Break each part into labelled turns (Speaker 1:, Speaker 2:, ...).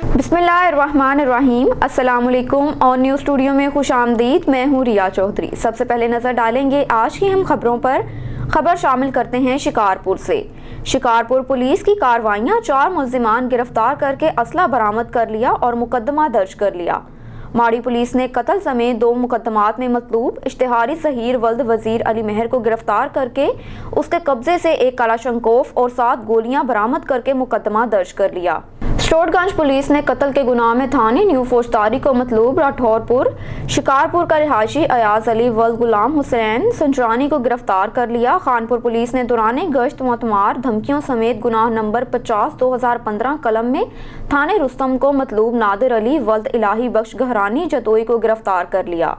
Speaker 1: बिस्मिल्लाहिर्रहमानिर्रहीम, अस्सलाम वालेकुम और न्यूज़ स्टूडियो में खुश आमदीद। मैं हूँ रिया चौधरी। सबसे पहले नज़र डालेंगे आज की हम खबरों पर। खबर शामिल करते हैं शिकारपुर से। शिकारपुर पुलिस की कार्रवाइयाँ, 4 मुल्जिमान गिरफ्तार करके असला बरामद कर लिया और मुकदमा दर्ज कर लिया। माड़ी पुलिस ने कत्ल समेत 2 मुकदमात में मतलूब इश्तिहारी ज़हीर वल्द वज़ीर अली महर को गिरफ्तार करके उसके कब्जे से 1 कलाशंकोफ और 7 गोलियां बरामद करके मुकदमा दर्ज कर लिया। स्टोरगंज पुलिस ने कत्ल के गुनाह में थाने न्यू फौजदारी को मतलूब राठौरपुर शिकारपुर का रिहायशी अयाज अली वल्द गुलाम हुसैन संजरानी को गिरफ्तार कर लिया। खानपुर पुलिस ने दौरान गश्त मतमार धमकियों समेत गुनाह नंबर 50/2015 कलम में थाने रुस्तम को मतलूब नादिर अली वल्द इलाही बख्श गहरानी जतोई को गिरफ्तार कर लिया।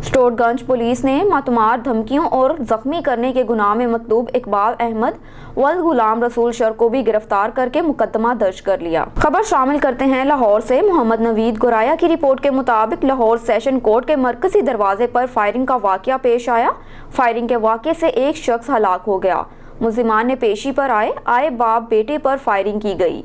Speaker 1: स्टोरगंज पुलिस ने मतमार धमकियों और जख्मी करने के गुनाह में मतलूब इकबाल अहमद वल्द गुलाम रसूल शर को भी गिरफ्तार करके मुकदमा दर्ज कर लिया। खबर शामिल करते हैं लाहौर से। मोहम्मद नवीद गुराया की रिपोर्ट के मुताबिक लाहौर सेशन कोर्ट के मरकजी दरवाजे पर फायरिंग का वाकया पेश आया। फायरिंग के वाकये से एक शख्स हलाक हो गया। मुल्जिमान ने पेशी पर आए बाप बेटे पर फायरिंग की गई।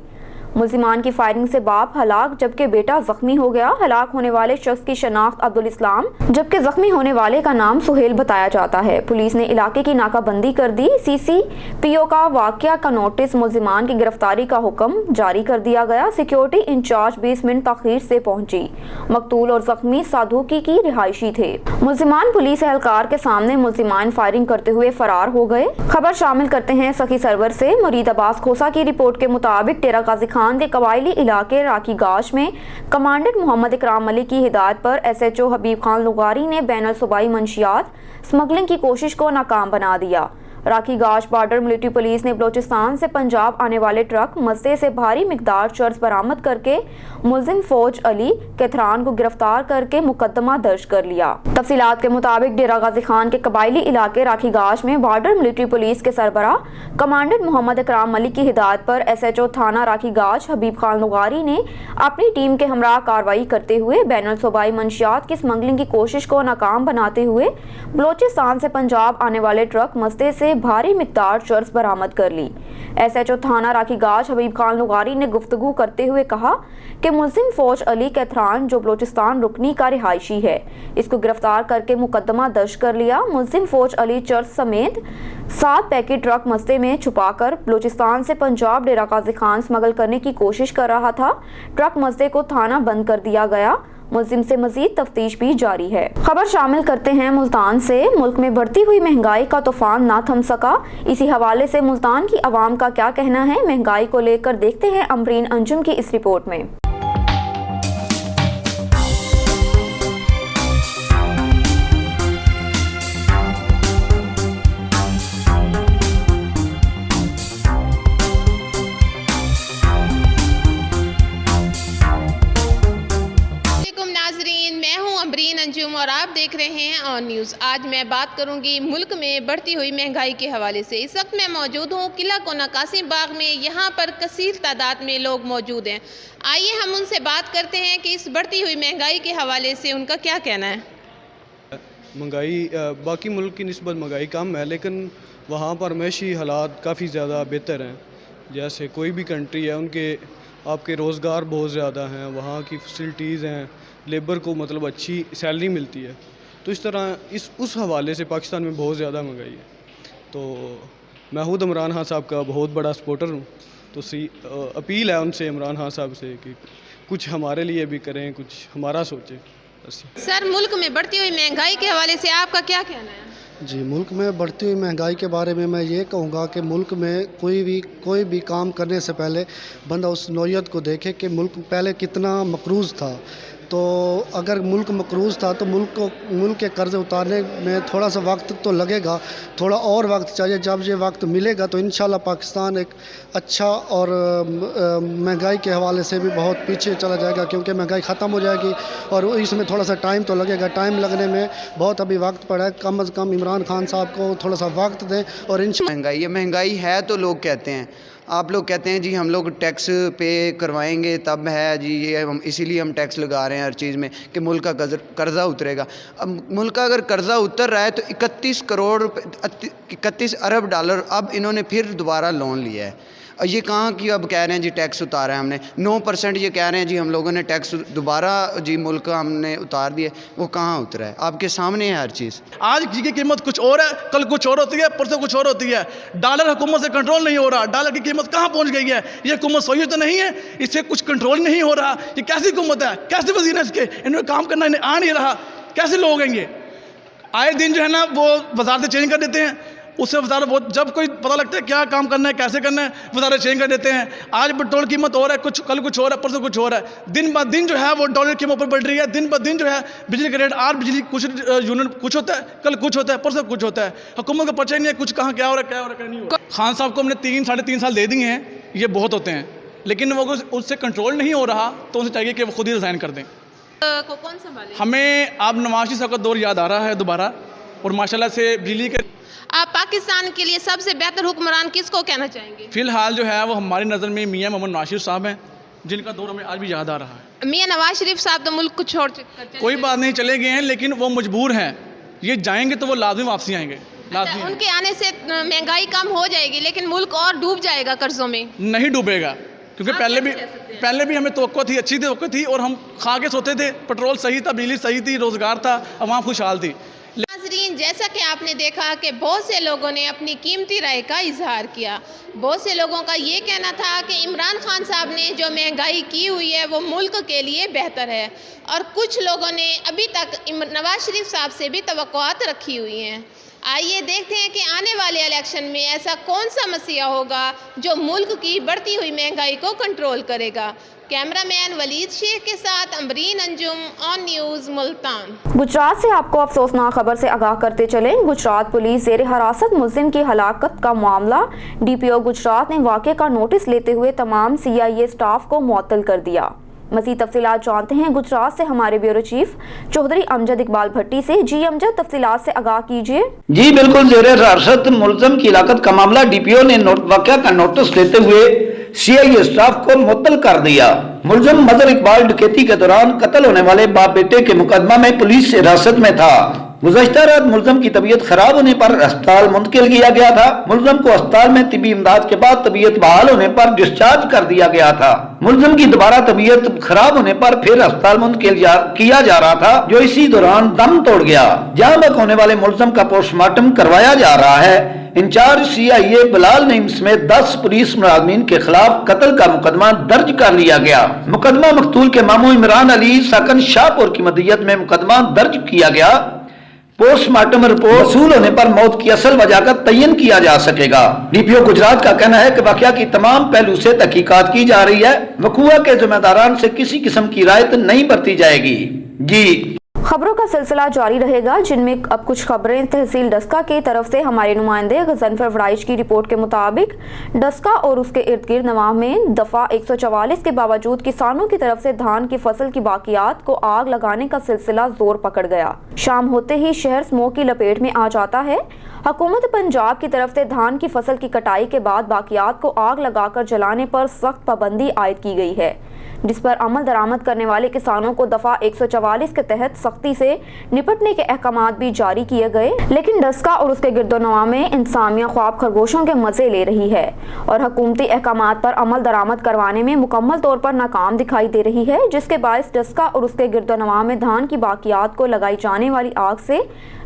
Speaker 1: मुल्जिमान की फायरिंग से बाप हलाक जबकि बेटा जख्मी हो गया। हलाक होने वाले शख्स की शनाख्त अब्दुल इस्लाम जबकि जख्मी होने वाले का नाम सुहेल बताया जाता है। पुलिस ने इलाके की नाकाबंदी कर दी। CCPO का वाकया का नोटिस, मुल्जिमान की गिरफ्तारी का हुक्म जारी कर दिया गया। सिक्योरिटी इंचार्ज 20 मिनट तखीर से पहुंची। मकतूल और जख्मी साधुकी की रिहायशी थे। मुल्जिमान पुलिस एहलकार के सामने मुल्जिमान फायरिंग करते हुए फरार हो गए। खबर शामिल करते हैं सखी सरवर से। मुरीद अब्बास खोसा की रिपोर्ट के मुताबिक डेरा गाजी खान के कबायली इलाके राखी गाश में कमांडेंट मोहम्मद इकराम अली की हिदायत पर SHO हबीब खान लुगारी ने बैनुल सूबाई मंशियात स्मगलिंग की कोशिश को नाकाम बना दिया। राखी गाश बॉर्डर मिलिट्री पुलिस ने बलोचिस्तान से पंजाब आने वाले ट्रक मस्ते से भारी मिकदार चर्स बरामद करके मुल्जिम फौज अली कैथरान को गिरफ्तार करके मुकदमा दर्ज कर लिया। तफसीलात के मुताबिक डेरा गाजी खान के कबायली इलाके राखी गाश में बॉर्डर मिलिट्री पुलिस के सरबराह कमांडेंट मोहम्मद इकराम अली की हिदायत पर SHO थाना राखी गाश हबीब खान लुगारी ने अपनी टीम के हमरा कार्रवाई करते हुए बैनुल सूबाई मंशियात की स्मगलिंग की कोशिश को नाकाम बनाते हुए बलोचिस्तान से पंजाब आने वाले ट्रक मस्ते से भारी मिकदार चर्स बरामद कर ली। SHO थाना राखी गाश हबीब खान लुगारी ने गुफ्तगू करते हुए कहा कि मुल्जिम फौज अली कैथरान जो बलोचिस्तान रुकनी का रिहायशी है, इसको गिरफ्तार करके मुकदमा दर्ज कर लिया। मुल्जिम फौज अली चर्स समेत 7 पैकेट ट्रक मस्ते में छुपाकर बलोचिस्तान से पंजाब डेरा गाजी खान स्मगल करने की कोशिश कर रहा था। ट्रक मस्ते को थाना बंद कर दिया गया। मुल्जिम से मजीद तफ्तीश भी जारी है। खबर शामिल करते हैं मुल्तान से। मुल्क में बढ़ती हुई महंगाई का तूफान ना थम सका। इसी हवाले से मुल्तान की आवाम का क्या कहना है, महंगाई को लेकर देखते हैं अमरीन अंजुम की इस रिपोर्ट में।
Speaker 2: अंजुम और आप देख रहे हैं ऑन न्यूज़। आज मैं बात करूंगी मुल्क में बढ़ती हुई महंगाई के हवाले से। इस वक्त मैं मौजूद हूं किला कोना कासिम बाग में। यहां पर कसीर तादाद में लोग मौजूद हैं। आइए हम उनसे बात करते हैं कि इस बढ़ती हुई महंगाई के हवाले से उनका क्या कहना है।
Speaker 3: महंगाई बाकी मुल्क की निस्बत महंगाई कम है, लेकिन वहाँ पर मैशी हालात काफ़ी ज़्यादा बेहतर हैं। जैसे कोई भी कंट्री है, उनके आपके रोज़गार बहुत ज़्यादा हैं, वहाँ की फैसिलिटीज़ हैं, लेबर को मतलब अच्छी सैलरी मिलती है। तो इस तरह उस हवाले से पाकिस्तान में बहुत ज़्यादा महंगाई है। तो मैं खुद इमरान खान साहब का बहुत बड़ा सपोर्टर हूँ। तो अपील है उनसे, इमरान खान साहब से, कि कुछ हमारे लिए भी करें, कुछ हमारा सोचें।
Speaker 2: सर, मुल्क में बढ़ती हुई महंगाई के हवाले से आपका क्या कहना है?
Speaker 4: जी, मुल्क में बढ़ती हुई महंगाई के बारे में मैं ये कहूँगा कि मुल्क में कोई भी काम करने से पहले बंदा उस नौयत को देखे कि मुल्क पहले कितना मकरूज़ था। तो अगर मुल्क मकरूज़ था तो मुल्क के कर्ज़ उतारने में थोड़ा सा वक्त तो लगेगा, थोड़ा और वक्त चाहिए। जब ये वक्त मिलेगा तो इंशाल्लाह पाकिस्तान एक अच्छा और महंगाई के हवाले से भी बहुत पीछे चला जाएगा, क्योंकि महंगाई ख़त्म हो जाएगी और इसमें थोड़ा सा टाइम तो लगेगा। टाइम लगने में बहुत अभी वक्त पड़ा है। कम अज़ कम इमरान खान साहब को थोड़ा सा वक्त दें। और
Speaker 5: महंगाई है तो लोग कहते हैं, आप लोग कहते हैं जी हम लोग टैक्स पे करवाएंगे तब है जी, ये हम इसीलिए हम टैक्स लगा रहे हैं हर चीज़ में कि मुल्क का कर्ज़ा उतरेगा। अब मुल्क का अगर कर्ज़ा उतर रहा है तो 31 अरब डॉलर अब इन्होंने फिर दोबारा लोन लिया है। یہ کہاں کی اب کہہ رہے ہیں جی ٹیکس اتارا ہے ہم نے 9% یہ کہہ رہے ہیں جی ہم لوگوں نے ٹیکس دوبارہ جی ملک کا ہم نے اتار دیا، وہ کہاں اترا ہے؟ آپ کے سامنے ہے ہر چیز۔
Speaker 6: آج گھی کی قیمت کچھ اور ہے، کل کچھ اور ہوتی ہے، پرسوں کچھ اور ہوتی ہے۔ ڈالر حکومت سے کنٹرول نہیں ہو رہا، ڈالر کی قیمت کہاں پہنچ گئی ہے؟ یہ حکومت سوئی تو نہیں ہے، اس سے کچھ کنٹرول نہیں ہو رہا۔ یہ کیسی حکومت ہے؟ کیسے وزیر ہیں اس کے؟ انہوں نے کام کرنا انہیں آ نہیں رہا، کیسے لوگ ہیں یہ؟ آئے دن جو ہے نا وہ وزارتیں چینج کر دیتے ہیں، اس سے وزارت جب کوئی پتہ لگتا ہے کیا کام کرنا ہے کیسے کرنا ہے وزارت چینج کر دیتے ہیں۔ آج پٹرول کی قیمت اور ہے، کل کچھ اور ہے، پرسوں کچھ اور ہے۔ دن بہ دن جو ہے وہ ڈالر کی قیمت پر بڑھ رہی ہے، دن بہ دن جو ہے بجلی کا ریٹ، آج بجلی کچھ یونٹ کچھ ہوتا ہے، کل کچھ ہوتا ہے، پرسوں کچھ ہوتا ہے۔ حکومت کو پتہ نہیں ہے کچھ کہاں کیا ہو رہا ہے، کیا ہو رہا ہے، کیا نہیں ہو رہا۔ خان صاحب کو ہم نے 3-3.5 سال دے دیے ہیں، یہ بہت ہوتے ہیں، لیکن وہ اس سے کنٹرول نہیں ہو رہا تو اسے چاہیے کہ وہ خود ہی ریزائن کر دیں۔
Speaker 2: کو کون سنبھالے؟
Speaker 6: ہمیں اب نواز شریف صاحب کا دور یاد آ رہا ہے دوبارہ، اور ماشاءاللہ سے بجلی کے
Speaker 2: آپ پاکستان کے لیے سب سے بہتر حکمران کس کو کہنا چاہیں گے؟
Speaker 6: فی الحال جو ہے وہ ہماری نظر میں میاں محمد نواز شریف صاحب ہیں، جن کا دور ہمیں آج بھی یاد آ رہا ہے۔
Speaker 2: میاں نواز شریف صاحب تو ملک کو چھوڑ کر
Speaker 6: کوئی بات نہیں، چلے گئے ہیں لیکن وہ مجبور ہیں، یہ جائیں گے تو وہ لازمی واپسی آئیں گے، لازمی
Speaker 2: ان کے آنے سے مہنگائی کم ہو جائے گی، لیکن ملک اور ڈوب جائے گا قرضوں میں۔
Speaker 6: نہیں ڈوبے گا، کیونکہ پہلے بھی ہمیں توقع تھی، اچھی توقع تھی، اور ہم کھا کے سوتے تھے، پٹرول صحیح تھا، بجلی صحیح تھی، روزگار تھا، عوام خوشحال تھی۔
Speaker 2: ناظرین، جیسا کہ آپ نے دیکھا کہ بہت سے لوگوں نے اپنی قیمتی رائے کا اظہار کیا۔ بہت سے لوگوں کا یہ کہنا تھا کہ عمران خان صاحب نے جو مہنگائی کی ہوئی ہے وہ ملک کے لیے بہتر ہے، اور کچھ لوگوں نے ابھی تک نواز شریف صاحب سے بھی توقعات رکھی ہوئی ہیں۔ آئیے دیکھتے ہیں کہ آنے والے الیکشن میں ایسا کون سا مسئلہ ہوگا جو ملک کی بڑھتی ہوئی مہنگائی کو کنٹرول کرے گا۔ کیمرہ مین ولید شیخ کے ساتھ امبرین انجم، آن نیوز ملتان۔
Speaker 1: گجرات سے آپ کو افسوسناک خبر سے آگاہ کرتے چلیں۔ گجرات پولیس زیر حراست ملزم کی ہلاکت کا معاملہ، ڈی پی او گجرات نے واقعے کا نوٹس لیتے ہوئے تمام CIA سٹاف کو معطل کر دیا۔ مزید تفصیلات جانتے ہیں گجرات سے ہمارے بیورو چیف چودھری امجد اقبال بھٹی سے۔ جی امجد، تفصیلات سے آگاہ کیجیے۔
Speaker 7: جی بالکل، زیر حراست ملزم کی ہلاکت کا معاملہ ڈی پی او نے واقعہ کا نوٹس لیتے ہوئے CIA سٹاف کو معطل کر دیا۔ ملزم مظہر اقبال ڈکیتی کے دوران قتل ہونے والے باپ بیٹے کے مقدمہ میں پولیس حراست میں تھا۔ گزشتہ رات ملزم کی طبیعت خراب ہونے پر اسپتال منتقل کیا گیا تھا۔ ملزم کو اسپتال میں طبی امداد کے بعد طبیعت بحال ہونے پر ڈسچارج کر دیا گیا تھا۔ ملزم کی دوبارہ طبیعت خراب ہونے پر پھر اسپتال منتقل کیا جا رہا تھا، جو اسی دوران دم توڑ گیا۔ جہاں بک ہونے والے ملزم کا پوسٹ مارٹم کروایا جا رہا ہے۔ انچارج CIA بلال نعیم سمیت 10 پولیس ملازمین کے خلاف قتل کا مقدمہ درج کر لیا گیا۔ مقدمہ مقتول کے ماموں عمران علی ساکن شاہ پور کی مدیت میں مقدمہ درج کیا گیا۔ پوسٹ مارٹم رپورٹ وصول ہونے پر موت کی اصل وجہ کا تعین کیا جا سکے گا۔ ڈی پی او گجرات کا کہنا ہے کہ واقعہ کی تمام پہلو سے تحقیقات کی جا رہی ہے۔ وقوع کے ذمہ داران سے کسی قسم کی رعایت نہیں برتی جائے گی۔ جی
Speaker 1: خبروں کا سلسلہ جاری رہے گا، جن میں اب کچھ خبریں تحصیل ڈسکا کی طرف سے۔ ہمارے نمائندے غضنفر وڑائچ کی رپورٹ کے مطابق ڈسکا اور اس کے ارد گرد نواح میں دفعہ 144 کے باوجود کسانوں کی طرف سے دھان کی فصل کی باقیات کو آگ لگانے کا سلسلہ زور پکڑ گیا۔ شام ہوتے ہی شہر اسموگ کی لپیٹ میں آ جاتا ہے۔ حکومت پنجاب کی طرف سے دھان کی فصل کی کٹائی کے بعد باقیات کو آگ لگا کر جلانے پر سخت پابندی عائد کی گئی ہے، جس پر عمل درآمد کرنے والے کسانوں کو دفعہ 144 کے تحت سختی سے نپٹنے کے احکامات بھی جاری کیے گئے۔ لیکن ڈسکا اور اس کے گرد و نواح میں انتظامیہ خواب خرگوشوں کے مزے لے رہی ہے اور حکومتی احکامات پر عمل درآمد کروانے میں مکمل طور پر ناکام دکھائی دے رہی ہے، جس کے باعث ڈسکا اور اس کے گرد و نواح میں دھان کی باقیات کو لگائی جانے والی آگ سے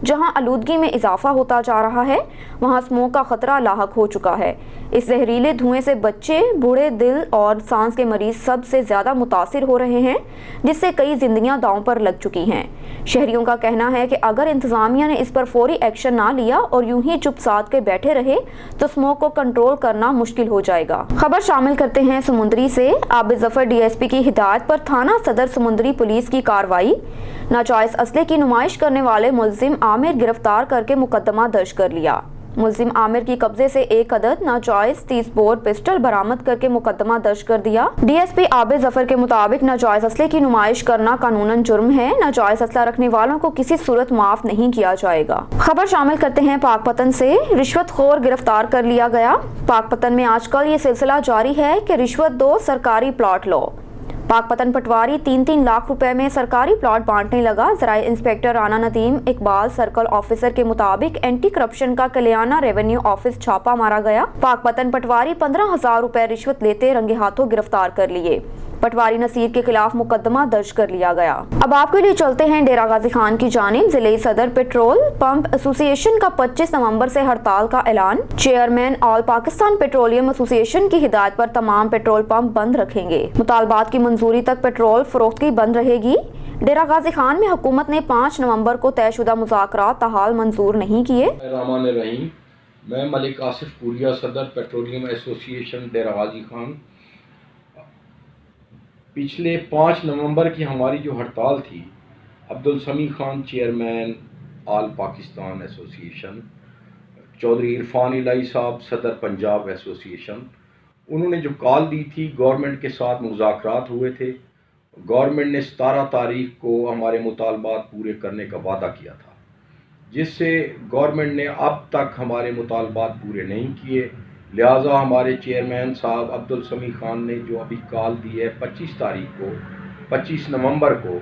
Speaker 1: جہاں آلودگی میں اضافہ ہوتا جا رہا ہے، وہاں اسموگ کا خطرہ لاحق ہو چکا ہے۔ اس زہریلے دھوئیں سے بچے، بوڑھے، دل اور سانس کے مریض سب سے زیادہ متاثر ہو رہے ہیں، جس سے کئی زندگیاں داؤں پر لگ چکی ہیں۔ شہریوں کا کہنا ہے کہ اگر انتظامیہ نے اس پر فوری ایکشن نہ لیا اور یوں ہی چپ سادھ کے بیٹھے رہے تو اسموگ کو کنٹرول کرنا مشکل ہو جائے گا۔ خبر شامل کرتے ہیں سمندری سے۔ عابد ظفر DSP کی ہدایت پر تھانہ صدر سمندری پولیس کی کارروائی۔ ناجائز اسلحے کی نمائش کرنے والے ملزم عامر گرفتار کر کے مقدمہ درج کر لیا۔ ملزم عامر کی قبضے سے 1 عدد ناجائز 30 بور پسٹل برآمد کر کے مقدمہ درج کر دیا۔ DSP عابد ظفر کے مطابق ناجائز اسلحے کی نمائش کرنا قانوناً جرم ہے۔ ناجائز اسلحہ رکھنے والوں کو کسی صورت معاف نہیں کیا جائے گا۔ خبر شامل کرتے ہیں پاک پتن سے۔ رشوت خور گرفتار کر لیا گیا۔ پاک پتن میں آج کل یہ سلسلہ جاری ہے کہ رشوت دو، سرکاری پلاٹ لو۔ पाकपतन पटवारी 3-3 लाख रुपए में सरकारी प्लॉट बांटने लगा। ज़राए inspector Rana Nadeem Iqbal circle officer के मुताबिक एंटी करप्शन का कल्याणा रेवेन्यू ऑफिस छापा मारा गया। पाकपतन पटवारी 15,000 रुपए रिश्वत लेते रंगे हाथों गिरफ्तार कर लिए। पटवारी नसीर के खिलाफ मुकदमा दर्ज कर लिया गया। अब आपके लिए चलते हैं डेरा गाजी खान की जानिब। जिले सदर पेट्रोल पंप एसोसिएशन का 25 नवंबर से हड़ताल का ऐलान। Chairman all Pakistan petroleum association की हिदायत पर तमाम पेट्रोल पंप बंद रखेंगे। मुतालबात की मंजूरी तक पेट्रोल फरोख्ती बंद रहेगी। डेरा गाजी खान में हुकूमत ने 5 नवंबर को तयशुदा मुज़ाकरात ताहाल मंजूर नहीं किए।
Speaker 8: रहमान रहीम, मैं मलिक आसिफ पुरिया सदर पेट्रोलियम एसोसिएशन डेरा गाजी खान। पिछले 5 नवंबर की हमारी जो हड़ताल थी, अब्दुल समी खान चेयरमैन आल पाकिस्तान एसोसिएशन, चौधरी इरफान इलाही साहब सदर पंजाब एसोसिएशन, उन्होंने जो कॉल दी थी, गवर्नमेंट के साथ मुज़ाकरात हुए थे। गवर्नमेंट ने 17 तारीख को हमारे मुतालबात पूरे करने का वादा किया था, जिससे गवर्नमेंट ने अब तक हमारे मुतालबात पूरे नहीं किए। लिहाजा हमारे चेयरमैन साहब अब्दुल समी खान ने जो अभी कॉल दी है 25 तारीख को, 25 नवंबर को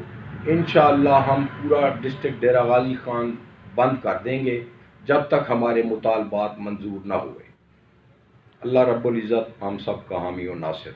Speaker 8: इंशाअल्लाह हम पूरा डिस्ट्रिक्ट डेरा गाजी खान बंद कर देंगे जब तक हमारे मुतालबात मंजूर ना हुए। अल्लाह रब्बुल इज़्ज़त हम सब का हामी और नासिर।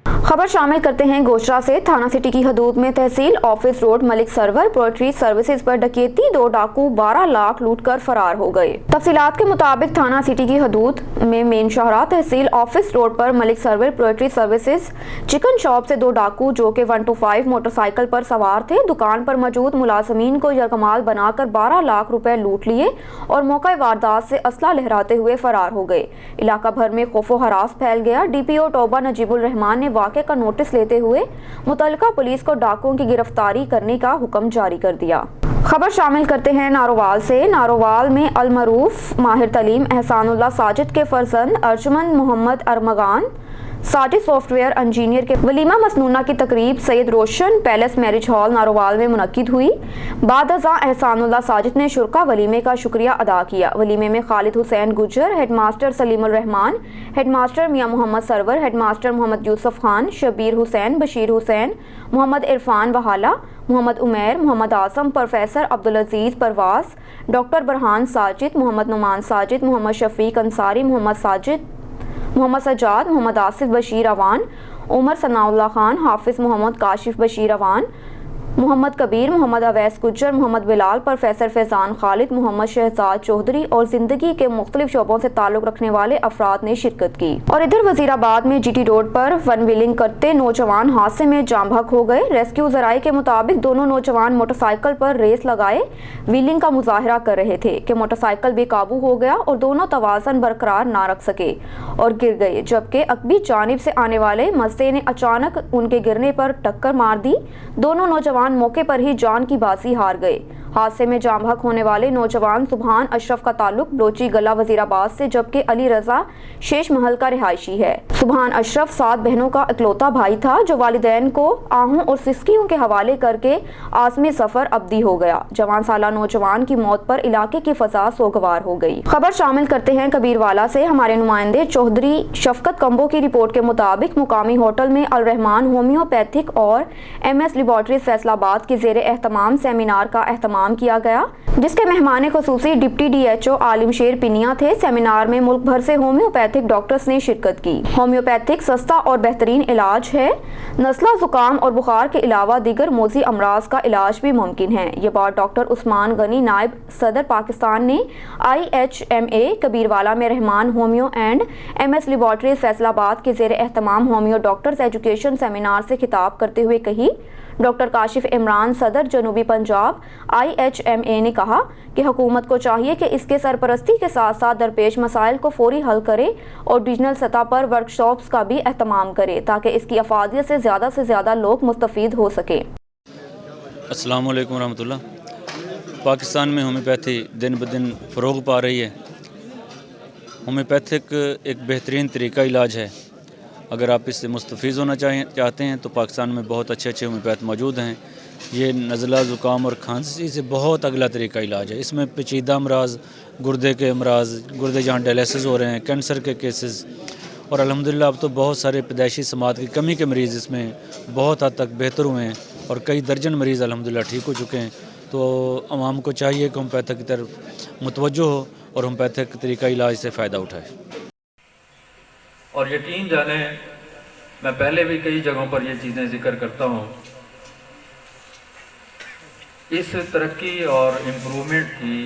Speaker 1: खबर शामिल करते हैं गोशरा से। थाना सिटी की हदूद में तहसील office road Malik Sarwar poetry services पर डकैती, 2 डाकू 12 लाख लूटकर फरार हो गए। तफसीलात के मुताबिक थाना सिटी की हदूद में मेन शाहरा तहसील ऑफिस रोड पर Malik Sarwar poetry services chicken shop से 2 डाकू जो कि 125 मोटरसाइकिल पर सवार थे, दुकान पर मौजूद मुलाजमीन को यरगमाल बनाकर 12 लाख रुपए लूट लिए और मौका वारदात से असला लहराते हुए फरार हो गए। इलाका भर में खौफो हरास फैल गया। डीपीओ टोबा नजीबुल रहमान ने वाक़े का नोटिस लेते हुए मुतल्लिका पुलिस को डाकुओं की गिरफ्तारी करने का हुक्म जारी कर दिया। खबर शामिल करते हैं नारोवाल से। नारोवाल में अलमरूफ माहिर तलीम एहसानुल्लाह साजिद के फर्जंद अर्जुमंद मोहम्मद अरमगान साजिद सॉफ्टवेयर इंजीनियर के वलीमा मसनूना की तकरीब सैयद रोशन पैलेस मैरिज हॉल नारोवाल में मुनक्किद हुई। बाद अज़ा एहसानुल्लाह साजिद ने शुरका वलीमे का शुक्रिया अदा किया। वलीमे में Khalid Hussain Gujjar, headmaster Salimur Rehman, headmaster Mian Mohammad Sarwar, headmaster Mohammad Yousuf Khan, Shabbir Hussain, Bashir Hussain, Mohammad Irfan Wahala, Mohammad Umair, Mohammad Asim, professor Abdul Aziz Parwaz, doctor Burhan Sajid, Mohammad Noman Sajid, Mohammad Shafiq Ansari, Mohammad Sajid, Mohammad Sajjad, Mohammad Asif Bashir Awan, Umar Sanaullah Khan, Hafiz Mohammad Kashif Bashir Awan, Mohammad Kabir, Mohammad Awais Gujjar, Mohammad Bilal, professor Faizan Khalid, Mohammad Shahzad Chaudhry और ज़िंदगी के मुख्तलिफ शोबों से ताल्लुक़ रखने वाले अफराद ने शिरकत की। और इधर वज़ीराबाद में जीटी रोड पर वन व्हीलिंग करते नौजवान हादसे में जाम बहक हो गए। रेस्क्यू ज़राए के मुताबिक दोनों नौजवान मोटरसाइकिल पर रेस लगाए व्हीलिंग का मुजाहरा कर रहे थे कि मोटरसाइकिल बेकाबू हो गया और दोनों तवाज़न बरकरार ना रख सके और गिर गए, जबकि अकबी जानिब से आने वाले मस्ते ने अचानक उनके गिरने पर टक्कर मार दी। दोनों नौजवान मौके पर ही जान की बाजी हार गए। हादसे में जाम बहक होने वाले नौजवान सुबहान अशरफ का ताल्लुक बलोची गला वजीराबाद से, जबकि अली रजा शेष महल का रिहायशी है। सुबहान अशरफ 7 बहनों का इकलौता भाई था जो वालिदैन को आहूं और सिस्कियों के हवाले करके आसमी सफर अब्दी हो गया। जवान साला नौजवान की मौत पर इलाके की फजा सोगवार हो गई। खबर शामिल करते हैं कबीरवाला से। हमारे नुमाइंदे चौधरी शफकत कंबो की रिपोर्ट के मुताबिक मुकामी होटल में अल रहमान होम्योपैथिक और MS लेबॉर्ट्रीज फैसलाबाद के जेर एहतमाम सेमिनार का एहतमाम किया गया, जिसके मेहमान खुसूसी डिप्टी DHO आलिम शेर पिनिया थे। सेमिनार में मुल्क भर से होम्योपैथिक डॉक्टर्स ने शिरकत की। होम्योपैथिक सस्ता और बेहतरीन इलाज है। नज़ला, जुकाम और बुखार के अलावा दीगर मोजी अमराज का इलाज भी मुमकिन है। ये बात डॉक्टर उस्मान गनी नायब सदर पाकिस्तान ने IHMA कबीरवाला में Rahman homeo and MS laboratories Faisalabad के जेर एहतमाम होम्यो डॉक्टर्स एजुकेशन सेमिनार से खिताब करते हुए कही। डॉक्टर काशिफ इमरान सदर जनूबी पंजाब IHMA ने कहा कि हुकूमत को चाहिए कि इसके सरपरस्ती के साथ साथ दरपेश मसाइल को फौरी हल करे और रीजनल सतह पर वर्कशॉप्स का भी एहतमाम करे ताकि इसकी अफादियत से ज़्यादा लोग मुस्तफ़ीद हो सके।
Speaker 9: अस्सलाम वालेकुम रहमतुल्लाह। पाकिस्तान में होम्योपैथी दिन ब दिन फ़रोग़ पा रही है। होम्योपैथिक एक बेहतरीन तरीका इलाज है। अगर आप इससे मुस्तफ़ीज़ होना चाहते हैं तो पाकिस्तान में बहुत अच्छे होम्योपैथ मौजूद हैं। ये नज़ला, ज़ुकाम और खांसी से बहुत अगला तरीका इलाज है। इसमें पेचीदा अमराज, गुर्दे के अमराज, गुर्दे जहाँ डायलिसिस हो रहे हैं, कैंसर के केसेस और अल्हम्दुलिल्लाह अब तो बहुत सारे पैदाइशी समात की कमी के मरीज़ इसमें बहुत हद तक बेहतर हुए हैं और कई दर्जन मरीज़ अल्हम्दुलिल्लाह ठीक हो चुके हैं। तो आवाम को चाहिए कि होम्योपैथिक की तरफ मुतवज्जो हो और होम्योपैथिक तरीका इलाज से फ़ायदा उठाए।
Speaker 10: और यकीन जाने, मैं पहले भी कई जगहों पर ये चीज़ें ज़िक्र करता हूँ, इस तरक्की और इम्प्रूवमेंट की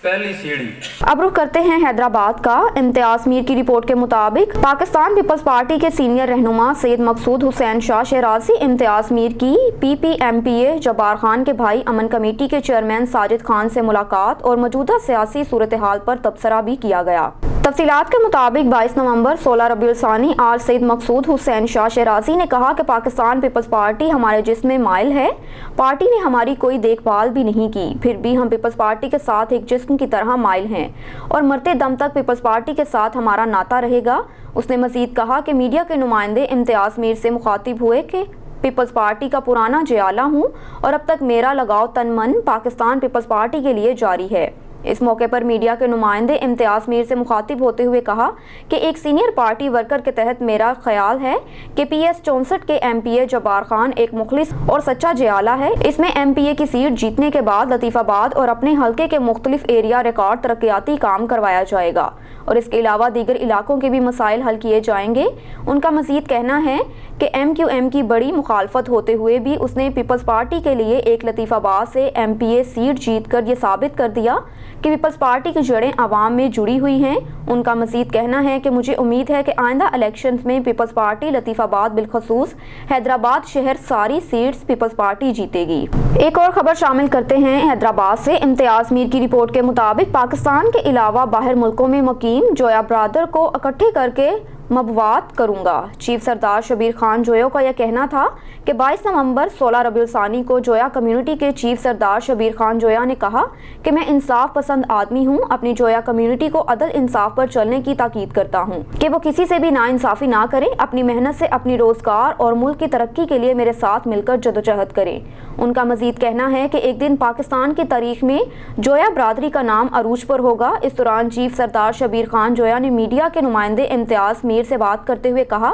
Speaker 10: पहली सीढ़ी।
Speaker 1: अब रुख करते हैं हैदराबाद का। इम्तियाज़ मीर की रिपोर्ट के मुताबिक पाकिस्तान पीपल्स पार्टी के सीनियर रहनुमा सैयद मकसूद हुसैन शाह शहराजी इम्तियाज़ मीर की PPMPA जब्बार खान के भाई अमन कमेटी के चेयरमैन साजिद खान से मुलाकात और मौजूदा सियासी सूरत हाल पर तबसरा भी किया गया। तफसीलात के मुताबिक 22 नवंबर 16 रबीउल सानी आज सैयद मकसूद हुसैन शाह शहराजी ने कहा कि पाकिस्तान पीपल्स पार्टी हमारे जिस्म में माइल है। पार्टी ने हमारी कोई देखभाल भी नहीं की, फिर भी हम पीपल्स पार्टी के साथ एक जिस्म की तरह माइल हैं और मरते दम तक पीपल्स पार्टी के साथ हमारा नाता रहेगा। उसने मजीद कहा कि मीडिया के नुमाइंदे इम्तियाज़ मीर से मुखातिब हुए कि पीपल्स पार्टी का पुराना जियाला हूँ और अब तक मेरा लगाव तन मन पाकिस्तान पीपल्स पार्टी के लिए जारी है। इस मौके पर मीडिया के नुमाइंदे इम्तियाज़ मीर से मुखातिब होते हुए कहा कि एक सीनियर पार्टी वर्कर के तहत मेरा ख्याल है कि PS 64 के MPA जब्बार खान एक मुखलिस और सच्चा जियाला है। इसमें MPA की सीट जीतने के बाद लतीफ़ाबाद और अपने हल्के के मुख्तलिफ एरिया रिकॉर्ड तरक्याती काम करवाया जाएगा और इसके अलावा दीगर इलाकों के भी मसाइल हल किए जाएंगे। उनका मज़ीद कहना है कि MQM की बड़ी मुखालफत होते हुए भी उसने पीपल्स पार्टी के लिए एक लतीफ़ाबाद से MPA सीट जीत कर ये साबित कर दिया कि पीपल्स पार्टी की जड़ें आवाम में जुड़ी हुई हैं। उनका मज़ीद कहना है कि मुझे उम्मीद है कि आइंदा इलेक्शंस में पीपल्स पार्टी लतीफ़ाबाद बिलखसूस हैदराबाद शहर सारी सीट्स पीपल्स पार्टी जीतेगी। एक और खबर शामिल करते हैं हैदराबाद से। इम्तियाज़ मीर की रिपोर्ट के मुताबिक पाकिस्तान के अलावा बाहर मुल्कों में मुकीम जोया ब्रादर को इकट्ठे करके मबवात करूंगा। चीफ सरदार शबीर खान जोयो का यह कहना था कि 22 नवंबर 16 रबीउल सानी को जोया कम्युनिटी के चीफ सरदार शबीर खान जोया ने कहा कि मैं इंसाफ पसंद आदमी हूं। अपनी जोया कम्युनिटी को अदल इंसाफ पर चलने की ताकीद करता हूं कि वो किसी से भी नाइंसाफी ना करें, अपनी मेहनत से अपनी रोजगार और मुल्क की तरक्की के लिए मेरे साथ मिलकर जदोजहद करें। उनका मजीद कहना है कि एक दिन पाकिस्तान की तारीख में जोया बरादरी का नाम अरूज पर होगा। इस दौरान चीफ सरदार शबीर खान जोया ने मीडिया के नुमाइंदे इम्तियाज़ मीर से बात करते हुए कहा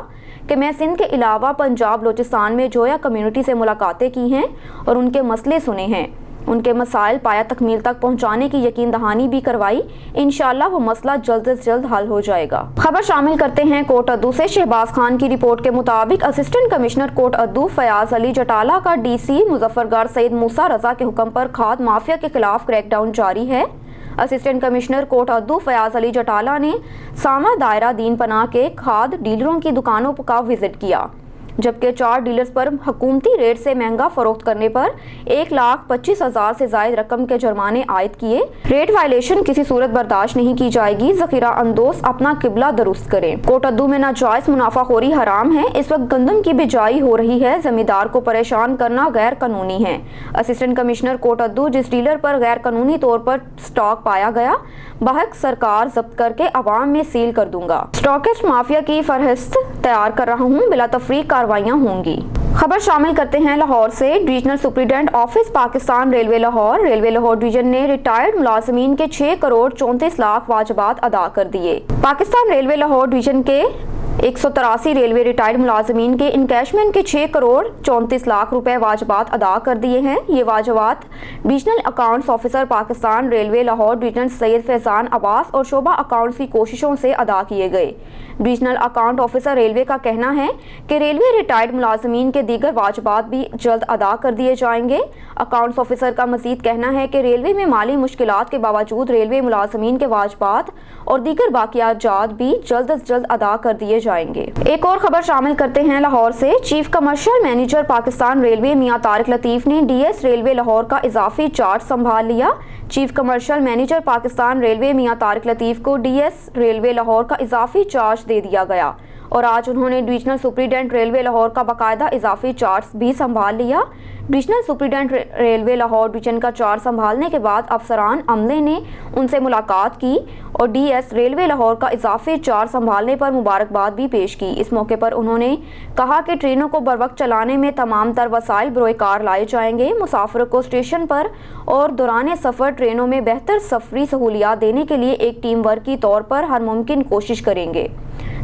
Speaker 1: कि मैं सिंध के अलावा पंजाब बलोचिस्तान में जोया कम्युनिटी से मुलाकातें की हैं और उनके मसले सुने हैं। उनके मसाइल पाया तकमील तक पहुंचाने की यकीन दहानी भी करवाई। इंशाअल्लाह वो मसला जल्द से जल्द हल हो जाएगा। खबर शामिल करते हैं कोट अद्दू से। शहबाज खान की रिपोर्ट के मुताबिक असिस्टेंट कमिश्नर कोट अद्दू फयाज अली जटाला का DC मुजफ्फरगढ़ सईद मूसा रजा के हुक्म पर खाद माफिया के खिलाफ क्रैकडाउन जारी है। असिस्टेंट कमिश्नर कोट अद्दू फयाज अली जटाला ने सामा दायरा दीन पनाह के खाद डीलरों की दुकानों का विजिट किया, जबकि 4 डीलर्स पर हुकूमती रेट से महंगा फरोख्त करने पर 1,25,000 से ज्यादा रकम के जुर्माने आयद किए। रेट वायलेशन किसी सूरत बर्दाश्त नहीं की जाएगी। जखीरा अंदोज अपना किबला दुरुस्त करें। कोट अद्दू में नाजायज मुनाफाखोरी हराम है। इस वक्त गंदम की बिजाई हो रही है। जमींदार को परेशान करना गैर कानूनी है। असिस्टेंट कमिश्नर कोट अद्दू जिस डीलर पर गैर कानूनी तौर पर स्टॉक पाया गया बहक सरकार जब्त करके अवाम में सील कर दूंगा। स्टॉकिस्ट माफिया की फहरिस्त तैयार कर रहा हूँ, बिला तफरीक कार्रवाइयाँ होंगी। खबर शामिल करते हैं लाहौर से। Divisional superintendent office Pakistan railway Lahore division ने रिटायर्ड मुलाजमीन के 6 करोड़ 34 लाख वाजबात अदा कर दिए। पाकिस्तान रेलवे लाहौर डिवीजन के 183 रेलवे रिटायर्ड मुलाजमीन के इनकैशमेंट के 6 करोड़ 34 लाख रुपए वाजबात अदा कर दिए हैं। ये वाजबात divisional accounts officer Pakistan railway Lahore division Syed Faizan Abbas और शोबा अकाउंट्स की कोशिशों से अदा किए गए। डिविजनल अकाउंट ऑफिसर रेलवे का कहना है कि रेलवे रिटायर्ड मुलाजमीन के दीगर वाजबात भी जल्द अदा कर दिए जाएंगे। अकाउंट्स ऑफिसर का मजीद कहना है कि रेलवे में माली मुश्किलात के बावजूद रेलवे मुलाजमीन के वाजबात और दीगर बाकियात भी जल्द अज जल्द अदा कर दिए जाएंगे। एक और खबर शामिल करते हैं लाहौर से। Chief commercial manager Pakistan railway Mian Tariq Latif ने DS रेलवे लाहौर का इजाफी चार्ज संभाल लिया। Chief commercial manager Pakistan railway Mian Tariq Latif को DS रेलवे लाहौर का इजाफी चार्ज दे दिया गया और आज उन्होंने डिविजनल सुप्रीडेंट रेलवे लाहौर का बाकायदा इजाफी चार्ज भी संभाल लिया। Divisional superintendent railway Lahore division का चार्ज संभालने के बाद अफसरान अमले ने उनसे मुलाकात की और DS रेलवे लाहौर का इजाफी चार्ज संभालने पर मुबारकबाद भी पेश की। इस मौके पर उन्होंने कहा कि ट्रेनों को बरवक्त चलाने में तमाम तर वसाइल बरोकार लाए जाएंगे। मुसाफिर को स्टेशन पर और दौरान सफ़र ट्रेनों में बेहतर सफरी सहूलियात देने के लिए एक टीम वर्क के तौर पर हर मुमकिन कोशिश करेंगे।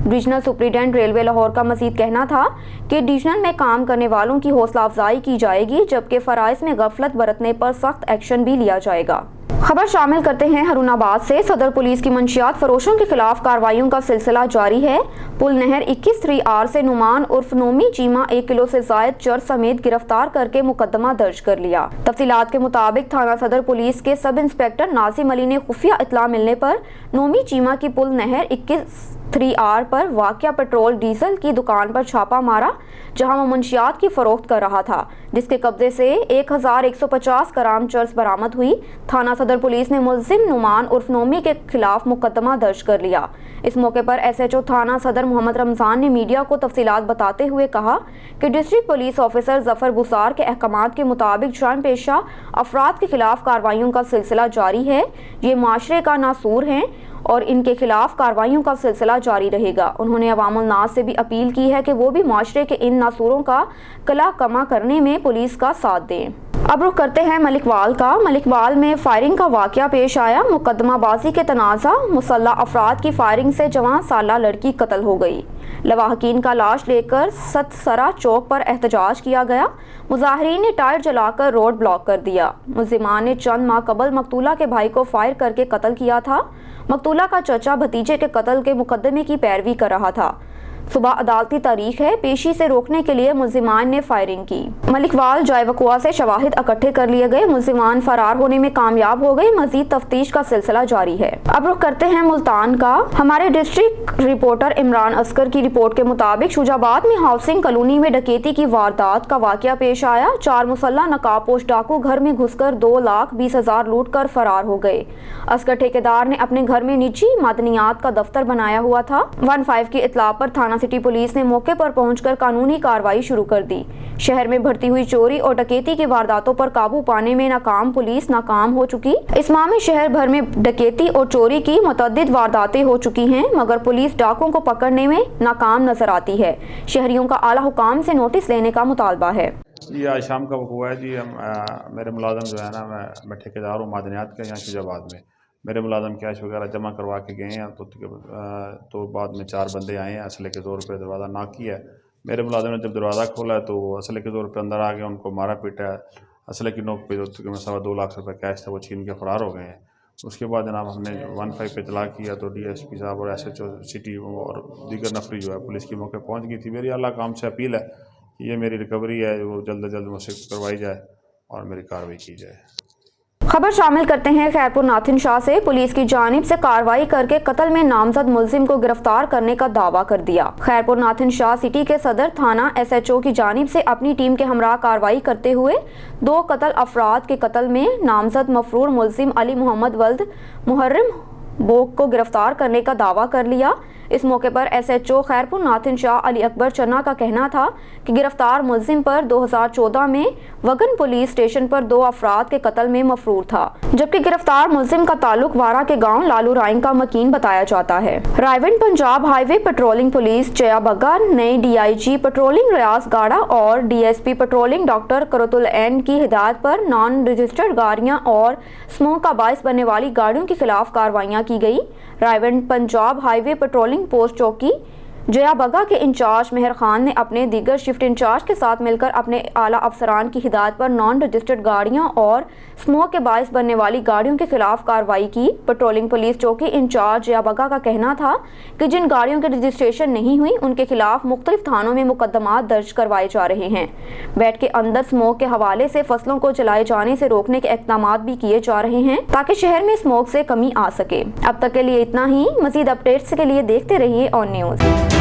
Speaker 1: डिवीजनल सुपरिटेंडेंट रेलवे लाहौर का मजीद कहना था कि डिवीजनल में काम करने वालों की हौसला अफजाई की जाएगी, जबकि फराइज में गफलत बरतने पर सख्त एक्शन भी लिया जाएगा। खबर शामिल करते हैं हरुणाबाद से। सदर पुलिस की मंशियात फरोशों के खिलाफ कार्रवाइयों का सिलसिला जारी है। पुल नहर 21-3R से नुमान उर्फ नोमी चीमा 1 किलो से जायद चर्च समेत गिरफ्तार करके मुकदमा दर्ज कर लिया। तफसीलात के मुताबिक थाना सदर पुलिस के सब इंस्पेक्टर नासिम अली ने खुफिया इत्तला मिलने पर नोमी चीमा की पुल नहर 21-3R पर वाक़या पेट्रोल डीजल की दुकान पर छापा मारा, जहां वो मंशियात की फरोख्त कर रहा था, जिसके कब्जे से 1150 ग्राम चर्च बरामद हुई। थाना सदर पुलिस ने मुलजिम नुमान उर्फ नोमी के खिलाफ मुकदमा दर्ज कर लिया। इस मौके पर SHO थाना सदर मोहम्मद रमजान ने मीडिया को तफसीलात बताते हुए कहा कि डिस्ट्रिक्ट पुलिस ऑफिसर जफर बुसार के अहकामात के मुताबिक जुर्म पेशा अफराद के खिलाफ कार्रवाइयों का सिलसिला जारी है। ये माशरे का नासूर हैं और इनके खिलाफ कार्रवाइयों का सिलसिला जारी रहेगा। उन्होंने अवामुल नास से भी अपील की है कि वो भी माशरे के इन नासूरों का कला कमा करने में पुलिस का साथ दें। अब रुख करते हैं मलिकवाल का। मलिकवाल में फायरिंग का वाकया पेश आया। मुकदमाबाजी के तनाज़ा, मुसल्ला अफराद की फायरिंग से जवान साला लड़की कत्ल हो गई। लवाहकीन का लाश लेकर सतसरा चौक पर एहतजाज किया गया। मुजाहिरीन ने टायर जलाकर रोड ब्लॉक कर दिया। मुल्जिमान ने चंद माह कबल मकतूला के भाई को फायर करके कत्ल किया था। मकतूला का चचा भतीजे के कत्ल के मुकदमे की पैरवी कर रहा था। सुबह अदालती तारीख है, पेशी से रोकने के लिए मुल्जिमान ने फायरिंग की। मलिकवाल जाय वकुआ से शवाहिद इकट्ठे कर लिए गए। मुल्जिमान फरार होने में कामयाब हो गए। मजीद तफ्तीश का सिलसिला जारी है। अब रुख करते हैं मुल्तान का। हमारे डिस्ट्रिक्ट रिपोर्टर इमरान असगर की रिपोर्ट के मुताबिक शुजाबाद में हाउसिंग कॉलोनी में डकैती की वारदात का वाकया पेश आया। 4 मुसल्ला नकाबपोश डाकू घर में घुसकर 2,20,000 लूट कर फरार हो गए। असगर ठेकेदार ने अपने घर में निजी मादनियात का दफ्तर बनाया हुआ था। 15 की इत्तला पर थाना सिटी पुलिस ने मौके पर पहुंचकर कानूनी कार्रवाई शुरू कर दी। शहर में बढ़ती हुई चोरी और डकैती की वारदातों पर काबू पाने में नाकाम पुलिस नाकाम हो चुकी। इस माह में शहर भर में डकैती और चोरी की मुतअद्दिद वारदातें हो चुकी हैं, मगर पुलिस डाकुओं को पकड़ने में नाकाम नजर आती है। शहरियों का आला हुकाम से नोटिस लेने का मुतालबा है।
Speaker 11: जी आज शाम का वक़्त है जी। मेरे मुलाजम जो है ना, मैं ठेकेदार हूँ मादनियात के यहाँ शुजाबाद में। मेरे मुलाजम कैश वगैरह जमा करवा के गए हैं तो बाद में 4 बंदे आए हैं, असले के ज़ोर पे दरवाज़ा नॉक किया है। मेरे मुलाजम ने जब दरवाज़ा खोला है तो असले के ज़ोर पे अंदर आ गए, उनको मारा पीटा है। असले की नोक पे जो 2.25 लाख रुपये कैश था वो छीन के फरार हो गए हैं। उसके बाद जनाब हमने 15 पे इतला किया तो DSP साहब और SHO सिटी और दीगर नफरी जो है पुलिस की मौके पहुँच गई थी। मेरी अल्लाह काम से अपील है कि ये मेरी रिकवरी है वो जल्द अज जल्द मुझसे करवाई जाए और मेरी कार्रवाई की जाए।
Speaker 1: खबर शामिल करते हैं खैरपुर नाथिन शाह से। पुलिस की जानिब से कार्रवाई करके कत्ल में नामजद मुल्जिम को गिरफ्तार करने का दावा कर दिया। खैरपुर नाथिन शाह सिटी के सदर थाना SHO की जानिब से अपनी टीम के हमरा कार्रवाई करते हुए 2 कत्ल अफराद के कत्ल में नामजद मफरूर मुल्जिम अली मोहम्मद वल्द मुहर्रम बोक को गिरफ्तार करने का दावा कर लिया। इस मौके पर SHO खैरपुर नाथिन शाह अली अकबर चन्ना का कहना था कि गिरफ्तार मुल्जिम पर 2014 में वगन पुलिस स्टेशन पर 2 अफराद के कत्ल में मफरूर था, जबकि गिरफ्तार मुल्जिम का ताल्लुक वारा के गांव लालू राइन का मकीन बताया जाता है। Raiwind Punjab highway patrolling police Jaya Bagga, नई DIG पेट्रोलिंग रियाज गाड़ा और DSP पेट्रोलिंग डॉक्टर करतुल एन की हिदायत पर नॉन रजिस्टर्ड गाड़ियां और स्मोक का बायस बनने वाली गाड़ियों के खिलाफ कार्रवाइयां की गई। Raiwind Punjab highway patrolling post चौकी जया बग्गा के इंचार्ज मेहर खान ने अपने दीगर शिफ्ट इंचार्ज के साथ मिलकर अपने आला अफसरान की हिदायत पर नॉन रजिस्टर्ड गाड़ियां और स्मोक के बायस बनने वाली गाड़ियों के खिलाफ कार्रवाई की। पेट्रोलिंग पुलिस चौकी इंचार्ज जया बग्गा का कहना था कि जिन गाड़ियों की रजिस्ट्रेशन नहीं हुई उनके खिलाफ मुख्तलिफ थानों में मुकदमा दर्ज करवाए जा रहे हैं। बैट के अंदर स्मोक के हवाले से फसलों को जलाए जाने से रोकने के इक़दाम भी किए जा रहे हैं ताकि शहर में स्मोक से कमी आ सके। अब तक के लिए इतना ही। मजीद अपडेट्स के लिए देखते रहिए ऑन न्यूज़।